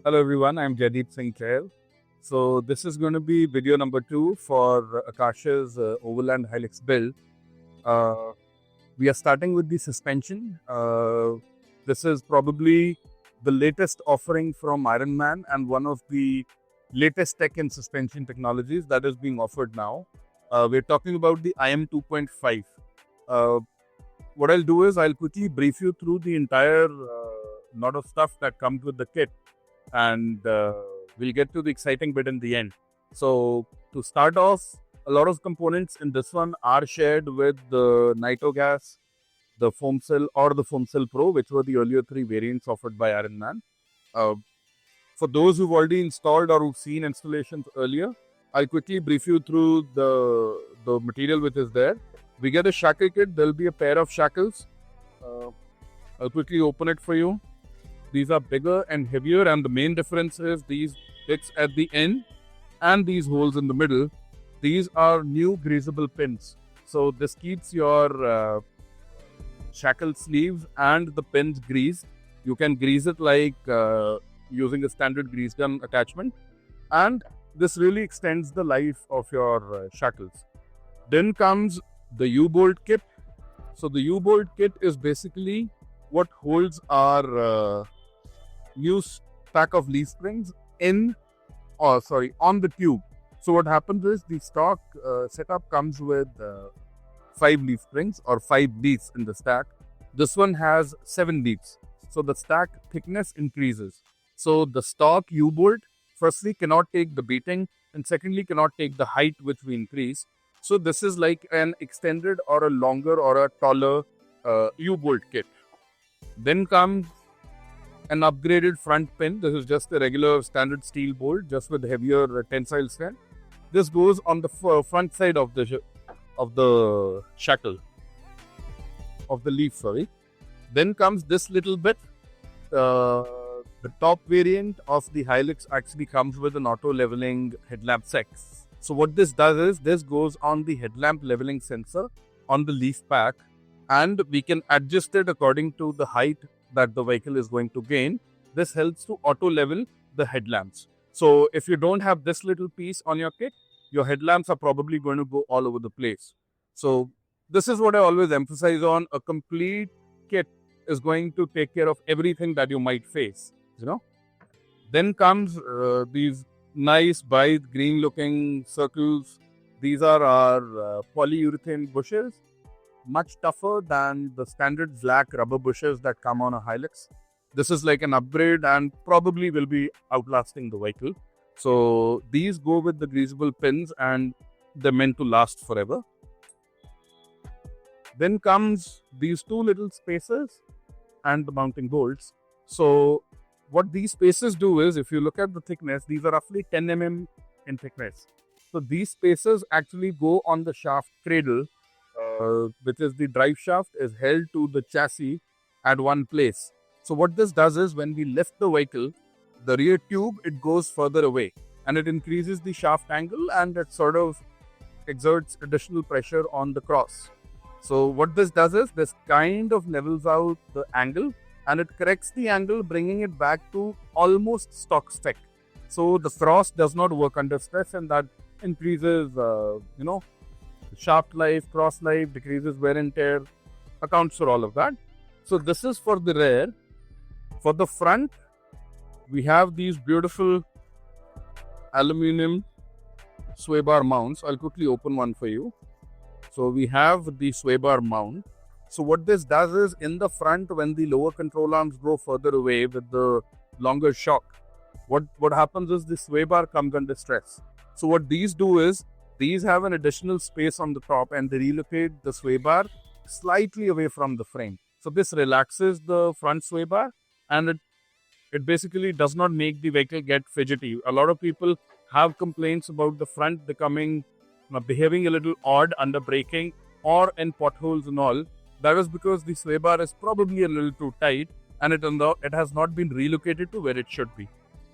Hello everyone, I'm Jaideep Singh Coil. So this is going to be video number 2 for Akash's Overland Hilux build. We are starting with the suspension. This is probably the latest offering from Ironman and one of the latest tech and suspension technologies that is being offered now. We're talking about the IM2.5. What I'll do is I'll quickly brief you through the entire lot of stuff that comes with the kit, and we'll get to the exciting bit in the end. So to start off, a lot of components in this one are shared with the Nitro Gas, the Foam Cell or the Foam Cell Pro, which were the earlier 3 variants offered by Ironman. For those who've already installed or who've seen installations earlier, I'll quickly brief you through the material which is there. We get a shackle kit. There'll be a pair of shackles. I'll quickly open it for you. These are bigger and heavier, and the main difference is these bits at the end and these holes in the middle. These are new greasable pins. So this keeps your shackle sleeves and the pins greased. You can grease it like using a standard grease gun attachment, and this really extends the life of your shackles. Then comes the U-bolt kit. So the U-bolt kit is basically what holds our new stack of leaf springs on the tube. So what happens is the stock setup comes with 5 leaf springs or 5 leaves in the stack. This one has 7 leaves. So the stack thickness increases. So the stock U-bolt firstly cannot take the beating, and secondly cannot take the height which we increase. So this is like an extended or a longer or a taller U-bolt kit. Then comes an upgraded front pin. This is just a regular standard steel bolt, just with heavier tensile strength. This goes on the front side of the shackle, of the leaf, sorry. Then comes this little bit. The top variant of the Hilux actually comes with an auto leveling headlamp set. So what this does is, this goes on the headlamp leveling sensor on the leaf pack, and we can adjust it according to the height that the vehicle is going to gain. This helps to auto level the headlamps. So if you don't have this little piece on your kit, your headlamps are probably going to go all over the place. So this is what I always emphasize on. A complete kit is going to take care of everything that you might face, Then comes these nice bright green looking circles. These are our polyurethane bushes, much tougher than the standard black rubber bushes that come on a Hilux. This is like an upgrade and probably will be outlasting the vehicle. So these go with the greasable pins and they're meant to last forever. Then comes these 2 little spacers and the mounting bolts. So what these spacers do is, if you look at the thickness, these are roughly 10 mm in thickness. So these spacers actually go on the shaft cradle, which is the drive shaft, is held to the chassis at one place. So what this does is, when we lift the vehicle, the rear tube, it goes further away and it increases the shaft angle, and it sort of exerts additional pressure on the cross. So what this does is, this kind of levels out the angle and it corrects the angle, bringing it back to almost stock spec. So the cross does not work under stress, and that increases, shaft life, cross life, decreases wear and tear, accounts for all of that. So this is for the rear. For the front, we have these beautiful aluminum sway bar mounts. I'll quickly open one for you. So we have the sway bar mount. So what this does is, in the front, when the lower control arms go further away with the longer shock, what happens is the sway bar comes under stress. So what these do is, these have an additional space on the top and they relocate the sway bar slightly away from the frame. So this relaxes the front sway bar, and it basically does not make the vehicle get fidgety. A lot of people have complaints about the front behaving a little odd under braking or in potholes and all. That is because the sway bar is probably a little too tight, and it has not been relocated to where it should be.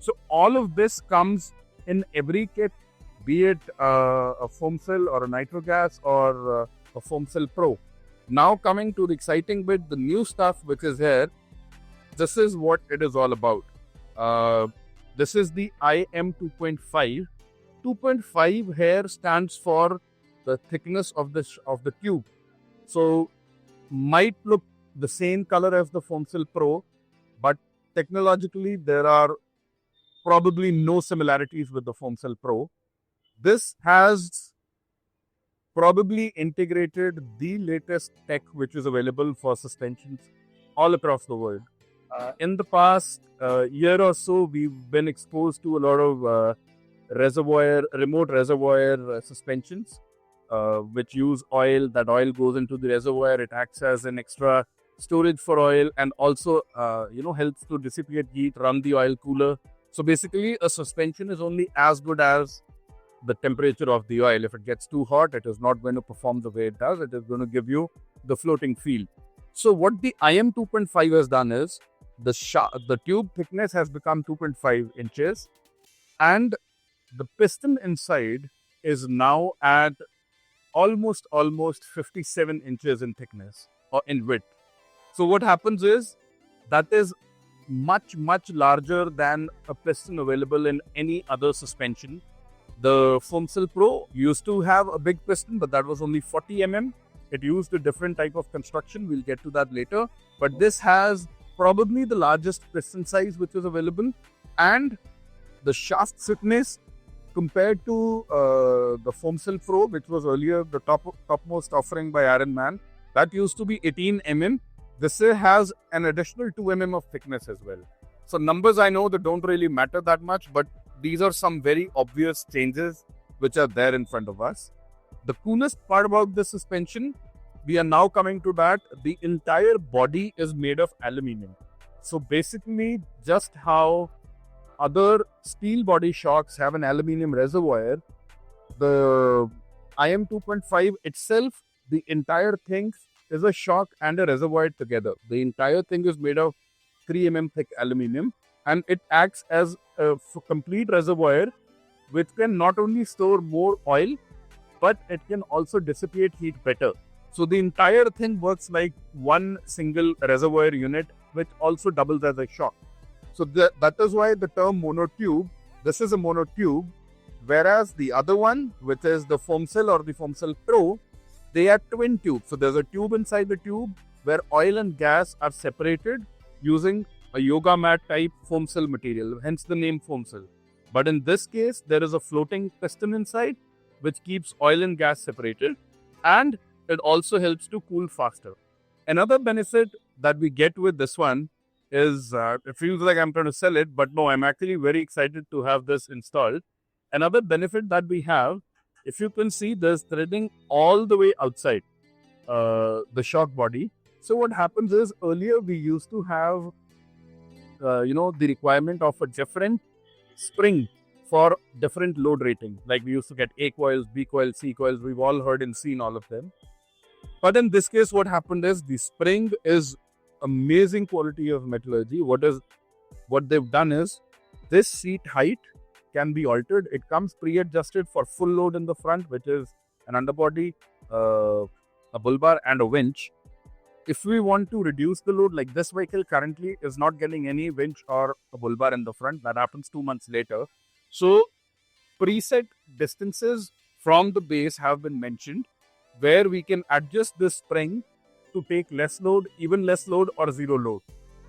So all of this comes in every kit, be it a foam cell or a nitro gas or a foam cell pro. Now coming to the exciting bit, the new stuff which is here. This is what it is all about. This is the IM2.5. 2.5 here stands for the thickness of the tube. So might look the same color as the Foamcell Pro, but technologically there are probably no similarities with the Foamcell Pro. This has probably integrated the latest tech which is available for suspensions all across the world. In the past year or so, we've been exposed to a lot of remote reservoir suspensions, which use oil. That oil goes into the reservoir. It acts as an extra storage for oil, and also helps to dissipate heat, run the oil cooler. So basically, a suspension is only as good as the temperature of the oil. If it gets too hot, it is not going to perform the way it does. It is going to give you the floating feel. So what the IM2.5 has done is the tube thickness has become 2.5 inches, and the piston inside is now at almost 57 inches in thickness or in width. So what happens is that is much larger than a piston available in any other suspension. The Foamcell Pro used to have a big piston, but that was only 40 mm. It used a different type of construction. We'll get to that later. But this has probably the largest piston size which is available, and the shaft thickness compared to the Foamcell Pro, which was earlier the topmost offering by Ironman, that used to be 18 mm. This has an additional 2 mm of thickness as well. So numbers, I know, that don't really matter that much, but these are some very obvious changes which are there in front of us. The coolest part about this suspension, we are now coming to that, the entire body is made of aluminium. So basically, just how other steel body shocks have an aluminium reservoir, the IM2.5 itself, the entire thing is a shock and a reservoir together. The entire thing is made of 3 mm thick aluminium, and it acts as a complete reservoir which can not only store more oil, but it can also dissipate heat better. So the entire thing works like one single reservoir unit, which also doubles as a shock. So that is why the term monotube, this is a monotube, whereas the other one, which is the Foamcell or the Foamcell Pro, they are twin tubes. So there's a tube inside the tube where oil and gas are separated using a yoga mat type Foamcell material, hence the name Foamcell. But in this case, there is a floating piston inside which keeps oil and gas separated, and it also helps to cool faster. Another benefit that we get with this one is, it feels like I'm trying to sell it, but no, I'm actually very excited to have this installed. Another benefit that we have, if you can see, there's threading all the way outside the shock body. So what happens is, earlier we used to have the requirement of a different spring for different load rating. Like we used to get A coils, B coils, C coils. We've all heard and seen all of them. But in this case, what happened is the spring is amazing quality of metallurgy. What they've done is, this seat height can be altered. It comes pre-adjusted for full load in the front, which is an underbody, a bull bar, and a winch. If we want to reduce the load, like this vehicle currently is not getting any winch or a bull bar in the front. That happens 2 months later. So preset distances from the base have been mentioned, where we can adjust this spring to take less load, even less load, or zero load.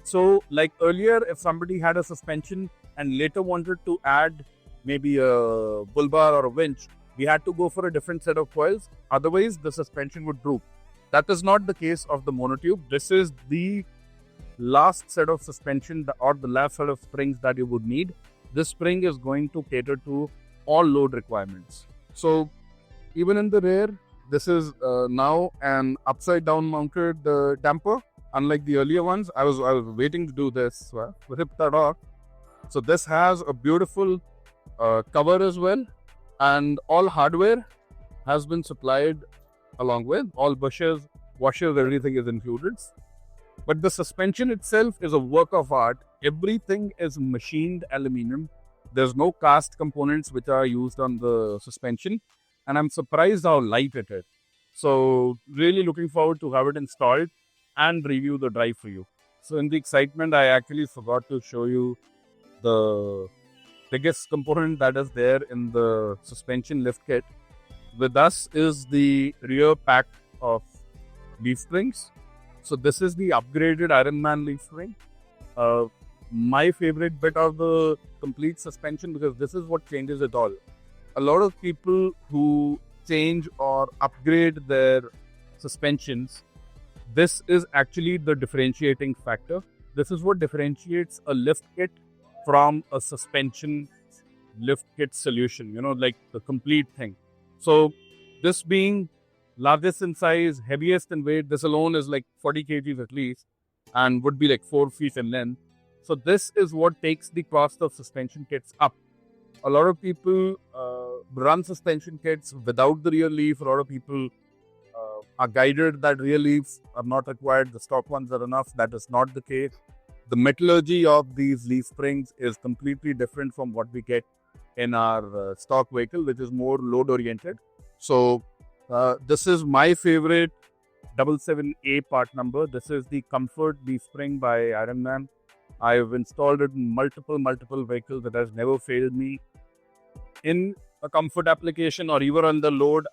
So like earlier, if somebody had a suspension and later wanted to add maybe a bull bar or a winch, we had to go for a different set of coils. Otherwise, the suspension would droop. That is not the case of the monotube. This is the last set of suspension or the last set of springs that you would need. This spring is going to cater to all load requirements. So even in the rear, this is now an upside down mounted damper. Unlike the earlier ones, I was waiting to do this. So I ripped that off. So this has a beautiful cover as well, and all hardware has been supplied along with all bushers, washers, everything is included. But the suspension itself is a work of art. Everything is machined aluminium. There's no cast components which are used on the suspension, and I'm surprised how light it is. So really looking forward to have it installed and review the drive for you. So in the excitement, I actually forgot to show you the biggest component that is there in the suspension lift kit with us is the rear pack of leaf springs. So this is the upgraded Ironman leaf spring. My favorite bit of the complete suspension, because this is what changes it all. A lot of people who change or upgrade their suspensions, this is actually the differentiating factor. This is what differentiates a lift kit from a suspension lift kit solution, like the complete thing. So this being largest in size, heaviest in weight, this alone is like 40 kgs at least and would be like 4 feet in length. So this is what takes the cost of suspension kits up. A lot of people run suspension kits without the rear leaf. A lot of people are guided that rear leaves are not required. The stock ones are enough. That is not the case. The metallurgy of these leaf springs is completely different from what we get in our stock vehicle, which is more load oriented. So this is my favorite 77A part number. This is the Comfort leaf spring by Ironman. I've installed it in multiple vehicles. It has never failed me. In a comfort application or even on the load,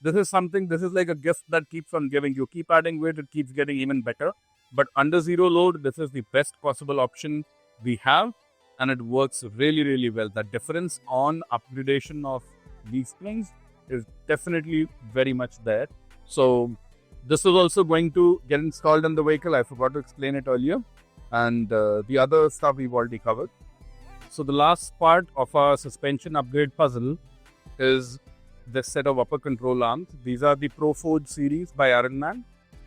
this is like a gift that keeps on giving. You keep adding weight, it keeps getting even better. But under zero load, this is the best possible option we have, and it works really, really well. The difference on upgradation of leaf springs is definitely very much there. So this is also going to get installed in the vehicle. I forgot to explain it earlier. And the other stuff we've already covered. So the last part of our suspension upgrade puzzle is this set of upper control arms. These are the Pro Forge series by Ironman,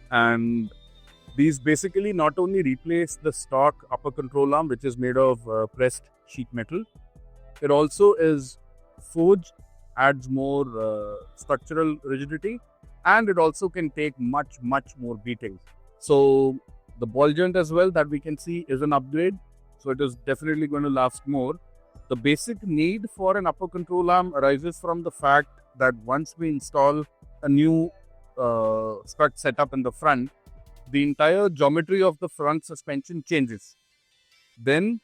and these basically not only replace the stock upper control arm, which is made of pressed sheet metal, it also is forged, adds more structural rigidity, and it also can take much more beatings. So the ball joint as well that we can see is an upgrade, so it is definitely going to last more. The basic need for an upper control arm arises from the fact that once we install a new strut setup in the front, the entire geometry of the front suspension changes. Then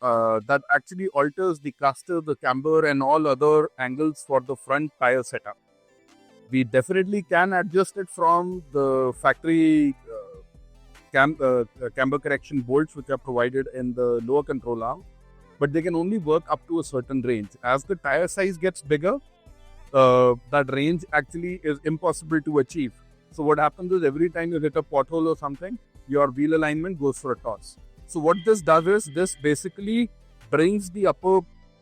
that actually alters the caster, the camber, and all other angles for the front tire setup. We definitely can adjust it from the factory camber correction bolts which are provided in the lower control arm, but they can only work up to a certain range. As the tire size gets bigger, that range actually is impossible to achieve. So what happens is every time you hit a pothole or something, your wheel alignment goes for a toss. So what this does is this basically brings the upper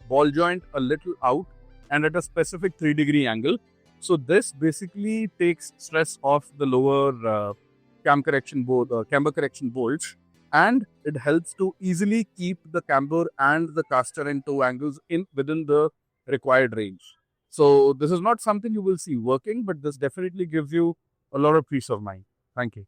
ball joint a little out and at a specific 3-degree angle. So this basically takes stress off the lower camber correction bolts, and it helps to easily keep the camber and the caster in toe angles within the required range. So this is not something you will see working, but this definitely gives you a lot of peace of mind. Thank you.